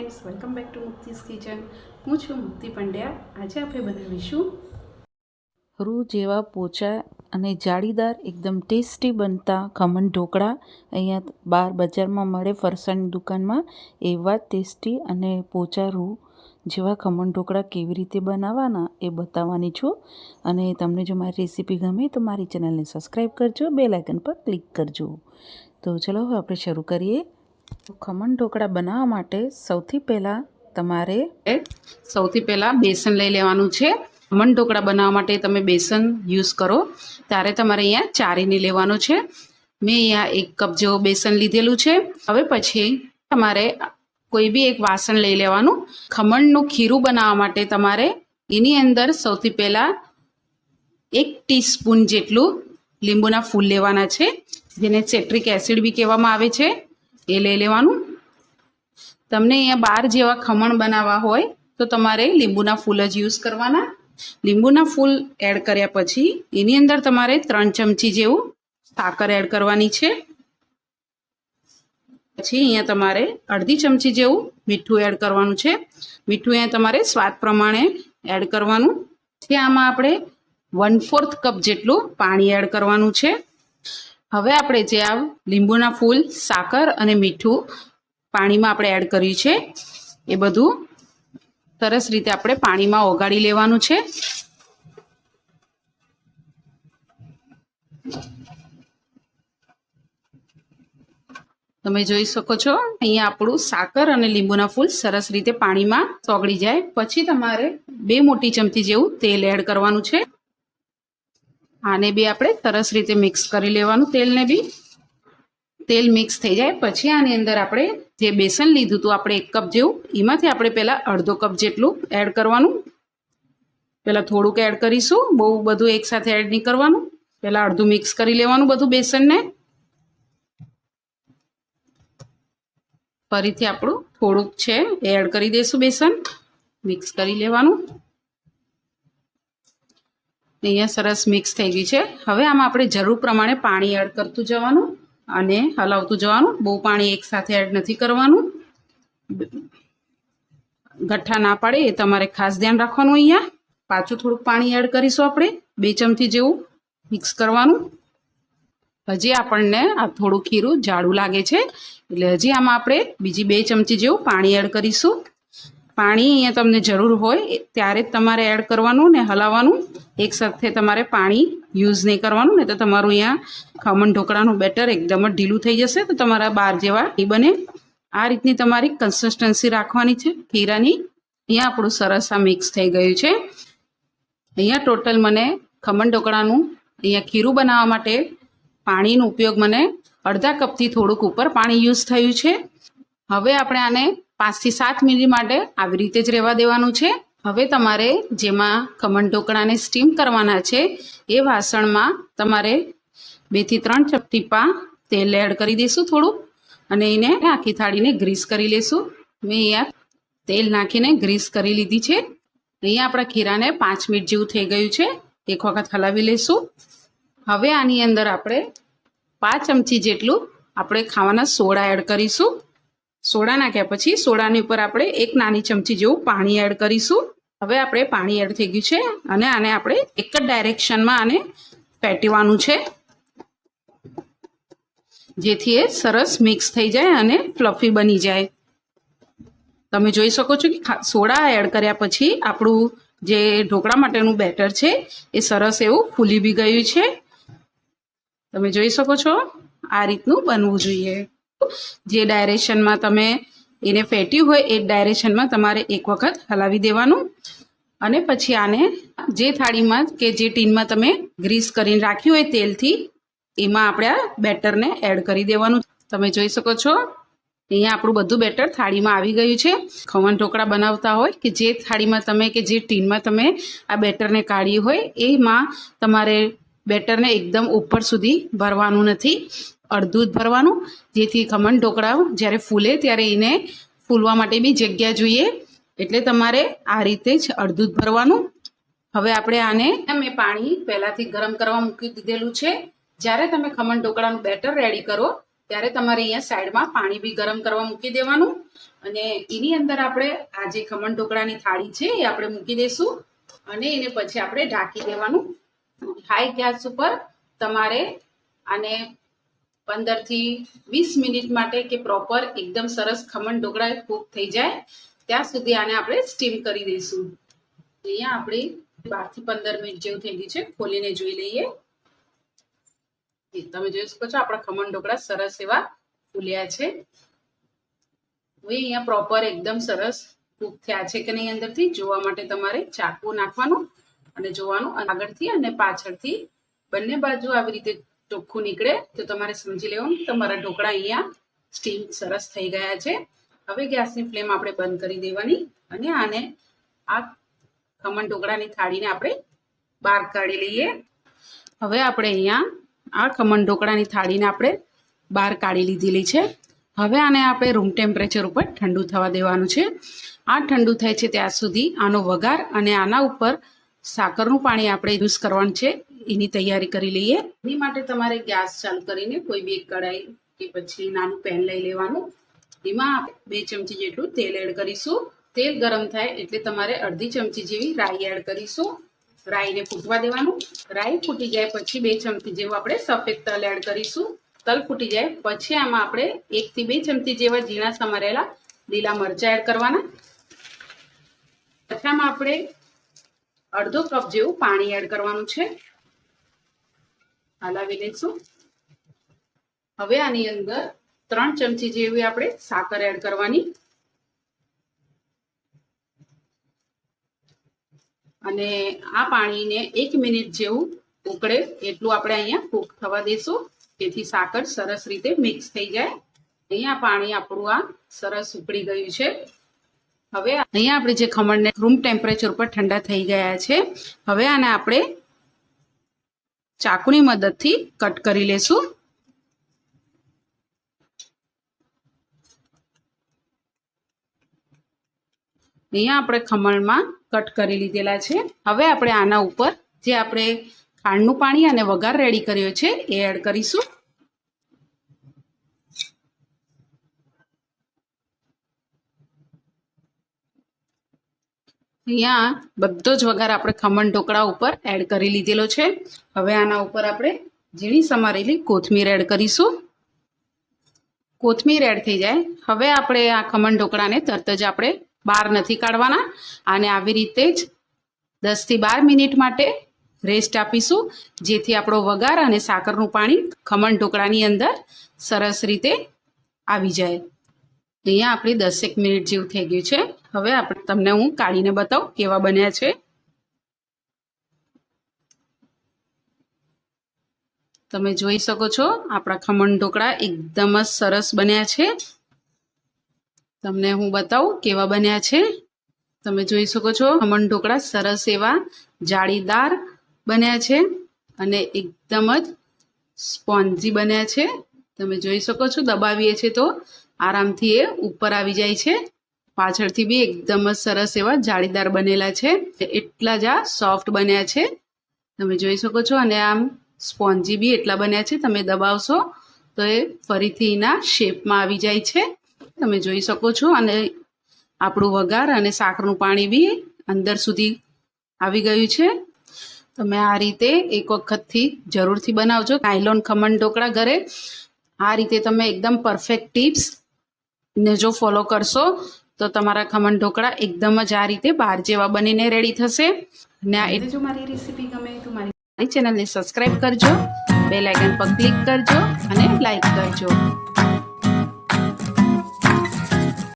Friends, welcome back to મુક્તિસ kitchen. હું છું મુક્તિ પંડ્યા. આજે આપણે બનાવીશું રૂ જેવા પોચા અને જાળીદાર એકદમ ટેસ્ટી બનતા ખમણ ઢોકળા. અહીંયા બહાર બજારમાં મળે ફરસાણની દુકાનમાં એવા ટેસ્ટી અને પોચા રૂ જેવા ખમણ ઢોકળા કેવી રીતે બનાવવાના એ બતાવવાની છું. અને તમને જો મારી રેસીપી ગમે તો મારી ચેનલને સબસ્ક્રાઈબ કરજો, બેલ આઇકન પર ક્લિક કરજો. તો ચલો હવે આપણે શરૂ કરીએ. ખમણ ઢોકળા બનાવવા માટે સૌથી પહેલાં બેસન લઈ લેવાનું છે. ખમણ ઢોકળા બનાવવા માટે તમે બેસન યુઝ કરો ત્યારે તમારે અહીંયા ચારીને લેવાનું છે. મેં અહીંયા 1 કપ જેવો બેસન લીધેલું છે. હવે પછી તમારે કોઈ બી એક વાસણ લઈ લેવાનું. ખમણનું ખીરું બનાવવા માટે તમારે એની અંદર સૌથી પહેલાં 1 ટીસ્પૂન જેટલું લીંબુના ફૂલ લેવાના છે, જેને સિટ્રિક એસિડ બી કહેવામાં આવે છે. એ લઈ લેવાનું. તમને અહીંયા 12 જેવા ખમણ બનાવવા હોય તો તમારે લીંબુના ફૂલ જ યુઝ કરવાના. લીંબુના ફૂલ એડ કર્યા પછી એની અંદર તમારે 3 ચમચી જેવું સાકર એડ કરવાની છે. પછી અહીંયા તમારે અડધી ચમચી જેવું મીઠું એડ કરવાનું છે. મીઠું અહીંયા તમારે સ્વાદ પ્રમાણે એડ કરવાનું. પછી આમાં આપણે 1/4 કપ જેટલું પાણી એડ કરવાનું છે. હવે આપણે જે આ લીંબુના ફૂલ, સાકર અને મીઠું પાણીમાં આપણે એડ કર્યું છે એ બધું સરસ રીતે આપણે પાણીમાં ઓગાળી લેવાનું છે. તમે જોઈ શકો છો અહીંયા આપણું સાકર અને લીંબુના ફૂલ સરસ રીતે પાણીમાં ઓગળી જાય પછી તમારે 2 મોટી ચમચી જેવું તેલ એડ કરવાનું છે. આને બી આપણે સરસ રીતે મિક્સ કરી લેવાનું. તેલ મિક્સ થઈ જાય પછી આની અંદર આપણે જે બેસન લીધું હતું આપણે 1 કપ જેવું, એમાંથી આપણે પહેલાં અડધો કપ જેટલું એડ કરવાનું. પહેલાં થોડુંક એડ કરીશું, બહુ બધું એકસાથે એડ નહીં કરવાનું. પહેલાં અડધું મિક્સ કરી લેવાનું બધું બેસનને. ફરીથી આપણું થોડુંક છે એ એડ કરી દઈશું. બેસન મિક્સ કરી લેવાનું. અહીંયા સરસ મિક્સ થઈ ગયું છે. હવે આમાં આપણે જરૂર પ્રમાણે પાણી એડ કરતું જવાનું અને હલાવતું જવાનું. બહુ પાણી એકસાથે એડ નથી કરવાનું, ગઠ્ઠા ના પડે એ તમારે ખાસ ધ્યાન રાખવાનું. અહીંયા પાછું થોડુંક પાણી એડ કરીશું આપણે 2 ચમચી જેવું. મિક્સ કરવાનું. હજી આપણને આ થોડું ખીરું જાડું લાગે છે એટલે હજી આમાં આપણે બીજી 2 ચમચી જેવું પાણી એડ કરીશું. પાણી અહીંયા તમને જરૂર હોય ત્યારે જ તમારે એડ કરવાનું ને હલાવવાનું. એકસાથે તમારે પાણી યુઝ નહીં કરવાનું, નહીં તો તમારું અહીંયા ખમણ ઢોકળાનું બેટર એકદમ જ ઢીલું થઈ જશે તો તમારા 12 જેવા નહીં બને. આ રીતની તમારી કન્સિસ્ટન્સી રાખવાની છે ખીરાની. અહીંયા આપણું સરસ આ મિક્સ થઈ ગયું છે. અહીંયા ટોટલ મને ખમણ ઢોકળાનું અહીંયા ખીરું બનાવવા માટે પાણીનો ઉપયોગ મને અડધા કપથી થોડુંક ઉપર પાણી યુઝ થયું છે. હવે આપણે આને 5 થી 7 મિનિટ માટે આવી રીતે જ રહેવા દેવાનું છે. હવે તમારે જેમાં ખમણ ઢોકળાને સ્ટીમ કરવાના છે એ વાસણમાં તમારે 2 થી 3 ટીપા તેલ એડ કરી દઈશું થોડું અને એને આખી થાળીને ગ્રીસ કરી લઈશું. મેં અહીંયા તેલ નાખીને ગ્રીસ કરી લીધી છે. અહીંયા આપણા ખીરાને 5 મિનિટ જેવું થઈ ગયું છે. એક વખત હલાવી લઈશું. હવે આની અંદર આપણે 5 ચમચી જેટલું આપણે ખાવાના સોડા એડ કરીશું. સોડા નાખ્યા પછી સોડાની ઉપર આપણે 1 નાની ચમચી જેવું પાણી એડ કરીશું. હવે આપણે પાણી એડ થઈ ગયું છે અને આને આપણે એક જ ડાયરેક્શનમાં આને ફેટવાનું છે જેથી એ સરસ મિક્સ થઈ જાય અને ફ્લફી બની જાય. તમે જોઈ શકો છો કે સોડા એડ કર્યા પછી આપણું જે ઢોકળા માટેનું બેટર છે એ સરસ એવું ફૂલી બી ગયું છે. તમે જોઈ શકો છો આ રીતનું બનવું જોઈએ. જે ડાયરેક્શનમાં તમે એને ફેટ્યું હોય એ ડાયરેક્શનમાં તમારે એક વખત હલાવી દેવાનું અને પછી આને જે થાળીમાં કે જે ટીનમાં તમે ગ્રીસ કરીને રાખ્યું હોય તેલથી એમાં આપણે આ બેટરને એડ કરી દેવાનું. તમે જોઈ શકો છો અહીંયા આપણું બધું બેટર થાળીમાં આવી ગયું છે. ખમણ ઢોકળા બનાવતા હોય કે જે થાળીમાં તમે કે જે ટીનમાં તમે આ બેટરને કાઢ્યું હોય એમાં તમારે બેટરને એકદમ ઉપર સુધી ભરવાનું નથી, અડધું જ ભરવાનું, જેથી ખમણ ઢોકળા જ્યારે ફૂલે ત્યારે એને ફૂલવા માટે બી જગ્યા જોઈએ. એટલે તમારે આ રીતે જ અડધું જ ભરવાનું. હવે આપણે આને મેં પાણી પહેલાંથી ગરમ કરવા મૂકી દીધેલું છે. જ્યારે તમે ખમણ ઢોકળાનું બેટર રેડી કરો ત્યારે તમારે અહીંયા સાઈડમાં પાણી બી ગરમ કરવા મૂકી દેવાનું અને એની અંદર આપણે આ જે ખમણ ઢોકળાની થાળી છે એ આપણે મૂકી દઈશું અને એને પછી આપણે ઢાંકી દેવાનું. હાઈ ગેસ ઉપર તમારે આને 15 થી 20 મિનિટ માટે કે પ્રોપર એકદમ સરસ ખમણ ઢોકળા કૂક થઈ જાય ત્યાં સુધી આને આપણે સ્ટીમ કરી દઈશું. અહીંયા આપણે 12 થી 15 મિનિટ જેવું થઈ ગયું છે. ખોલીને જોઈ લઈએ. તમે જોઈ શકો છો આપણા ખમણ ઢોકળા સરસ એવા ફૂલ્યા છે. હવે અહીંયા પ્રોપર એકદમ સરસ કૂક થયા છે કે નહીં અંદરથી જોવા માટે તમારે ચાકુ નાખવાનું અને જોવાનું આગળથી અને પાછળથી બંને બાજુ આવી રીતે ચોખ્ખું નીકળે તો તમારે સમજી લેવાનું તમારા ઢોકળા અહીંયા સ્ટીમ સરસ થઈ ગયા છે. હવે ગેસની ફ્લેમ આપણે બંધ કરી દેવાની અને આને આ ખમણ ઢોકળાની થાળીને આપણે બહાર કાઢી લઈએ. હવે આપણે અહીંયા આ ખમણ ઢોકળાની થાળીને આપણે બહાર કાઢી લીધેલી છે. હવે આને આપણે રૂમ ટેમ્પરેચર ઉપર ઠંડુ થવા દેવાનું છે. આ ઠંડુ થાય છે ત્યાં સુધી આનો વઘાર અને આના ઉપર સાકરનું પાણી આપણે યુઝ કરવાનું છે એની તૈયારી કરી લઈએ. એની માટે તમારે ગેસ ચાલુ કરીને કોઈ બી કઢાઈ કે પછી નાનું પેન લઈ લેવાનું. એમાં 2 ચમચી જેટલું તેલ એડ કરીશું. તેલ ગરમ થાય એટલે તમારે અડધી ચમચી જેવી રાઈ એડ કરીશું. રાઈને ફૂટવા દેવાનું. રાઈ ફૂટી જાય પછી 2 ચમચી જેવું આપણે સફેદ તલ એડ કરીશું. તલ ફૂટી જાય પછી આમાં આપણે 1 થી 2 ચમચી જેવા ઝીણા સમારેલા લીલા મરચાં એડ કરવાના. પછી આમાં આપણે અડધો કપ જેવું પાણી એડ કરવાનું છે. હલાવી લઈશું. હવે આની અંદર 3 ચમચી જેવી આપણે સાકર એડ કરવાની અને આ પાણીને 1 મિનિટ જેવું ઉકળે એટલું આપણે અહીંયા કૂક થવા દઈશું જેથી સાકર સરસ રીતે મિક્સ થઈ જાય. અહીંયા પાણી આપણું આ સરસ ઉકળી ગયું છે. હવે અહીંયા આપણે જે ખમણને રૂમ ટેમ્પરેચર ઉપર ઠંડા થઈ ગયા છે. હવે આને આપણે ચાકુની મદદથી કટ કરી લેશું. અહીંયા આપણે ખમણમાં કટ કરી લીધેલા છે. હવે આપણે આના ઉપર જે આપણે ખાંડનું પાણી અને વઘાર રેડી કર્યો છે એ એડ કરીશું. અહીંયા બધો જ વઘાર આપણે ખમણ ઢોકળા ઉપર એડ કરી લીધેલો છે. હવે આના ઉપર આપણે ઝીણી સમારેલી કોથમીર એડ કરીશું. કોથમીર એડ થઈ જાય હવે આપણે આ ખમણ ઢોકળાને તરત જ આપણે બહાર નથી કાઢવાના. આને આવી રીતે જ 10 થી 12 મિનિટ માટે રેસ્ટ આપીશું જેથી આપણો વઘાર અને સાકરનું પાણી ખમણ ઢોકળાની અંદર સરસ રીતે આવી જાય. અહીંયા આપણી 10 મિનિટ જેવું થઈ ગયું છે. હવે આપણે તમને હું કાઢીને બતાવું કેવા બન્યા છે. તમે જોઈ શકો છો આપણા ખમણ ઢોકળા એકદમ જ સરસ બન્યા છે. તમને હું બતાવું કેવા બન્યા છે. તમે જોઈ શકો છો ખમણ ઢોકળા સરસ એવા જાળીદાર બન્યા છે અને એકદમ જ સ્પોન્જી બન્યા છે. તમે જોઈ શકો છો દબાવીએ છીએ તો આરામથી એ ઉપર આવી જાય છે. પાછળથી બી એકદમ જ સરસ એવા જાળીદાર બનેલા છે. એટલા જ આ સોફ્ટ બન્યા છે. તમે જોઈ શકો છો અને આમ સ્પોન્જી બી એટલા બન્યા છે. તમે દબાવશો તો એ ફરીથી એના શેપમાં આવી જાય છે. તમે જોઈ શકો છો અને આપણું વઘાર અને સાકરનું પાણી બી અંદર સુધી આવી ગયું છે. તમે આ રીતે એક વખતથી જરૂરથી બનાવજો નાયલોન ખમણ ઢોકળા ઘરે. આ રીતે તમે એકદમ પરફેક્ટ ટિપ્સ ને જો ફોલો કરશો તો તમારા ખમણ ઢોકળા એકદમ જ આ રીતે બહાર જેવા બનીને રેડી થશે. અને આ એટલે જો મારી રેસીપી ગમે તો મારી ચેનલને સબસ્ક્રાઈબ કરજો, બેલ આઇકન પર ક્લિક કરજો અને લાઈક કરજો.